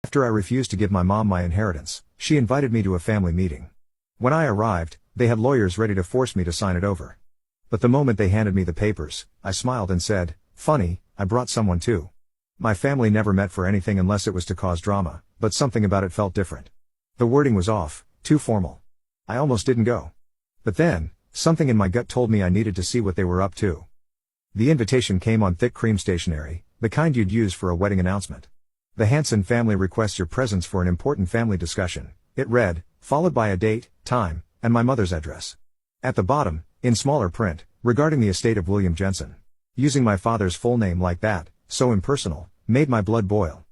After I refused to give my mom my inheritance, she invited me to a family meeting. When I arrived, they had lawyers ready to force me to sign it over. But the moment they handed me the papers, I smiled and said, "Funny, I brought someone too." My family never met for anything unless it was to cause drama, but something about it felt different. The wording was off, too formal. I almost didn't go. But then, something in my gut told me I needed to see what they were up to. The invitation came on thick cream stationery, the kind you'd use for a wedding announcement. "The Hanson family requests your presence for an important family discussion," it read, followed by a date, time, and my mother's address. At the bottom, in smaller print, regarding the estate of William Jensen. Using my father's full name like that, so impersonal, made my blood boil.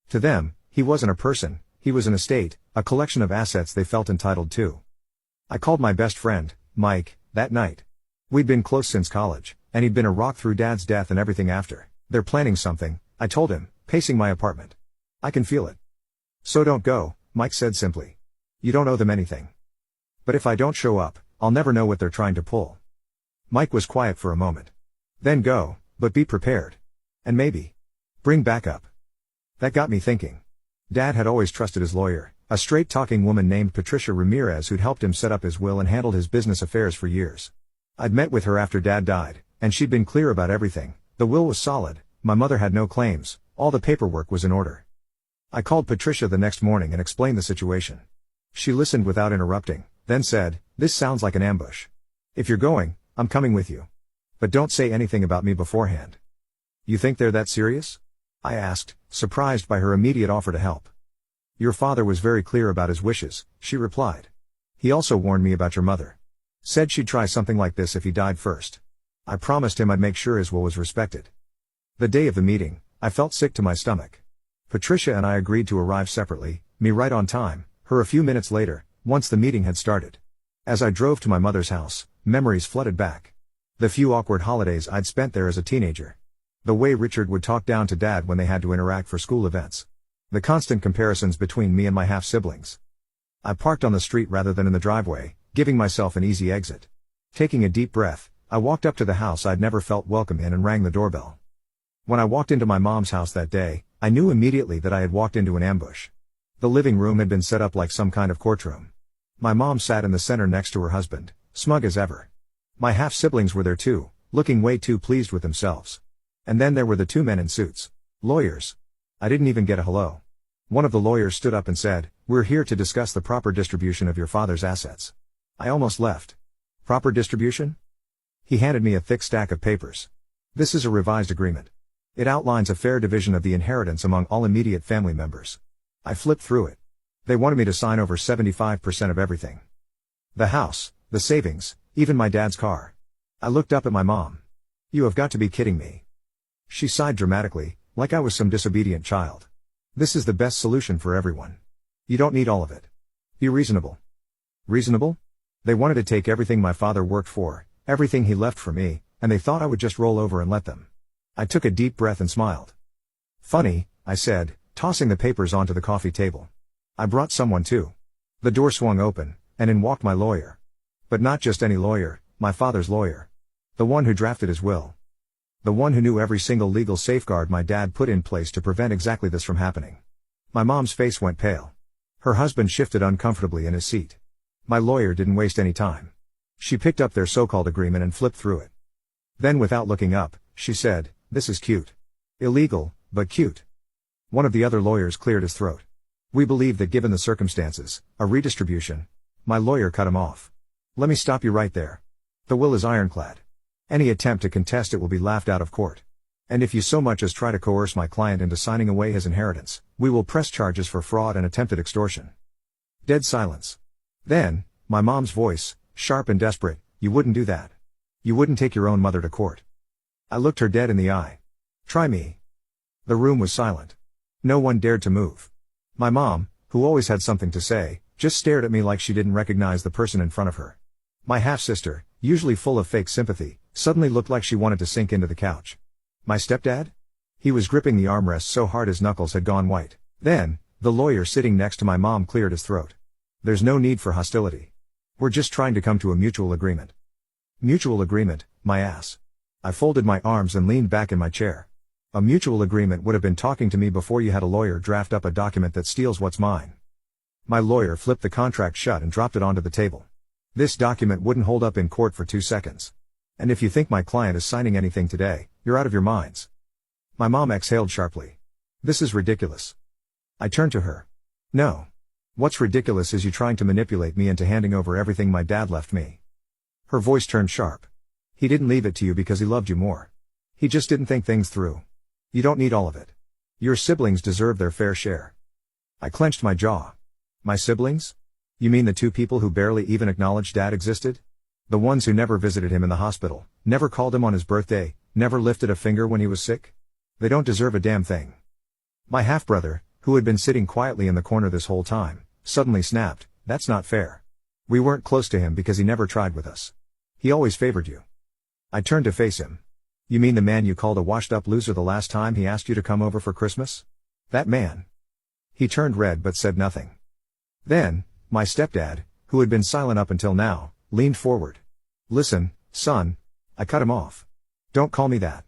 To them, he wasn't a person, he was an estate, a collection of assets they felt entitled to. I called my best friend, Mike, that night. We'd been close since college, and he'd been a rock through Dad's death and everything after. "They're planning something," I told him, pacing my apartment. "I can feel it." "So don't go," Mike said simply. "You don't owe them anything. But if I don't show up, I'll never know what they're trying to pull." Mike was quiet for a moment. "Then go, but be prepared. And maybe bring backup." That got me thinking. Dad had always trusted his lawyer, a straight-talking woman named Patricia Ramirez who'd helped him set up his will and handled his business affairs for years. I'd met with her after Dad died, and she'd been clear about everything. The will was solid, my mother had no claims, all the paperwork was in order. I called Patricia the next morning and explained the situation. She listened without interrupting, then said, "This sounds like an ambush. If you're going, I'm coming with you. But don't say anything about me beforehand." "You think they're that serious?" I asked, surprised by her immediate offer to help. "Your father was very clear about his wishes," she replied. "He also warned me about your mother. Said she'd try something like this if he died first. I promised him I'd make sure his will was respected." The day of the meeting, I felt sick to my stomach. Patricia and I agreed to arrive separately, me right on time, her a few minutes later, once the meeting had started. As I drove to my mother's house, memories flooded back. The few awkward holidays I'd spent there as a teenager. The way Richard would talk down to Dad when they had to interact for school events. The constant comparisons between me and my half-siblings. I parked on the street rather than in the driveway, giving myself an easy exit. Taking a deep breath, I walked up to the house I'd never felt welcome in and rang the doorbell. When I walked into my mom's house that day, I knew immediately that I had walked into an ambush. The living room had been set up like some kind of courtroom. My mom sat in the center next to her husband, smug as ever. My half-siblings were there too, looking way too pleased with themselves. And then there were the two men in suits. Lawyers. I didn't even get a hello. One of the lawyers stood up and said, "We're here to discuss the proper distribution of your father's assets." I almost left. "Proper distribution?" He handed me a thick stack of papers. "This is a revised agreement. It outlines a fair division of the inheritance among all immediate family members." I flipped through it. They wanted me to sign over 75% of everything. The house, the savings, even my dad's car. I looked up at my mom. "You have got to be kidding me." She sighed dramatically, like I was some disobedient child. "This is the best solution for everyone. You don't need all of it. Be reasonable." Reasonable? They wanted to take everything my father worked for, everything he left for me, and they thought I would just roll over and let them. I took a deep breath and smiled. "Funny," I said, tossing the papers onto the coffee table. "I brought someone too." The door swung open, and in walked my lawyer. But not just any lawyer, my father's lawyer. The one who drafted his will. The one who knew every single legal safeguard my dad put in place to prevent exactly this from happening. My mom's face went pale. Her husband shifted uncomfortably in his seat. My lawyer didn't waste any time. She picked up their so-called agreement and flipped through it. Then without looking up, she said, "This is cute. Illegal, but cute." One of the other lawyers cleared his throat. "We believe that given the circumstances, a redistribution." My lawyer cut him off. "Let me stop you right there. The will is ironclad. Any attempt to contest it will be laughed out of court. And if you so much as try to coerce my client into signing away his inheritance, we will press charges for fraud and attempted extortion." Dead silence. Then, my mom's voice, sharp and desperate, "You wouldn't do that. You wouldn't take your own mother to court." I looked her dead in the eye. "Try me." The room was silent. No one dared to move. My mom, who always had something to say, just stared at me like she didn't recognize the person in front of her. My half-sister, usually full of fake sympathy, suddenly looked like she wanted to sink into the couch. My stepdad? He was gripping the armrest so hard his knuckles had gone white. Then, the lawyer sitting next to my mom cleared his throat. "There's no need for hostility. We're just trying to come to a mutual agreement." Mutual agreement, my ass. I folded my arms and leaned back in my chair. A mutual agreement would have been talking to me before you had a lawyer draft up a document that steals what's mine. My lawyer flipped the contract shut and dropped it onto the table. This document wouldn't hold up in court for 2 seconds. And if you think my client is signing anything today, you're out of your minds. My mom exhaled sharply. This is ridiculous. I turned to her. No. What's ridiculous is you trying to manipulate me into handing over everything my dad left me. Her voice turned sharp. He didn't leave it to you because he loved you more. He just didn't think things through. You don't need all of it. Your siblings deserve their fair share. I clenched my jaw. My siblings? You mean the 2 people who barely even acknowledged Dad existed? The ones who never visited him in the hospital, never called him on his birthday, never lifted a finger when he was sick? They don't deserve a damn thing. My half-brother, who had been sitting quietly in the corner this whole time, suddenly snapped, that's not fair. We weren't close to him because he never tried with us. He always favored you. I turned to face him. You mean the man you called a washed-up loser the last time he asked you to come over for Christmas? That man. He turned red but said nothing. Then, my stepdad, who had been silent up until now, leaned forward. Listen, son. I cut him off. Don't call me that.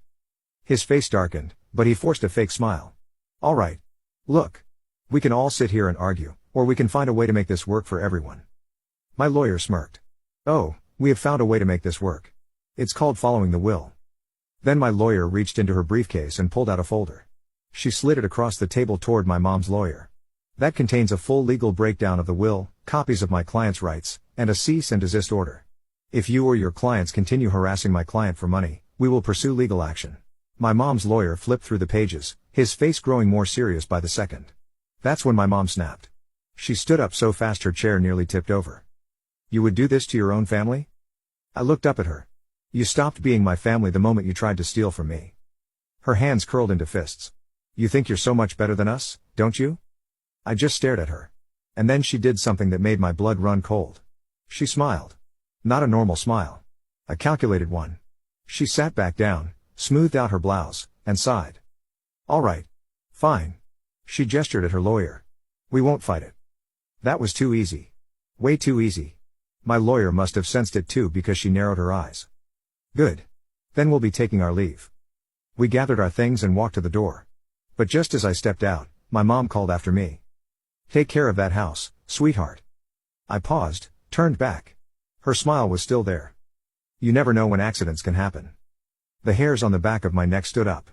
His face darkened, but he forced a fake smile. All right. Look. We can all sit here and argue, or we can find a way to make this work for everyone. My lawyer smirked. Oh, we have found a way to make this work. It's called following the will. Then my lawyer reached into her briefcase and pulled out a folder. She slid it across the table toward my mom's lawyer. That contains a full legal breakdown of the will, copies of my client's rights, and a cease and desist order. If you or your clients continue harassing my client for money, we will pursue legal action. My mom's lawyer flipped through the pages, his face growing more serious by the second. That's when my mom snapped. She stood up so fast her chair nearly tipped over. You would do this to your own family? I looked up at her. You stopped being my family the moment you tried to steal from me. Her hands curled into fists. You think you're so much better than us, don't you? I just stared at her. And then she did something that made my blood run cold. She smiled. Not a normal smile. A calculated one. She sat back down, smoothed out her blouse, and sighed. All right. Fine. She gestured at her lawyer. We won't fight it. That was too easy. Way too easy. My lawyer must have sensed it too because she narrowed her eyes. Good. Then we'll be taking our leave. We gathered our things and walked to the door. But just as I stepped out, my mom called after me. Take care of that house, sweetheart. I paused, turned back. Her smile was still there. You never know when accidents can happen. The hairs on the back of my neck stood up.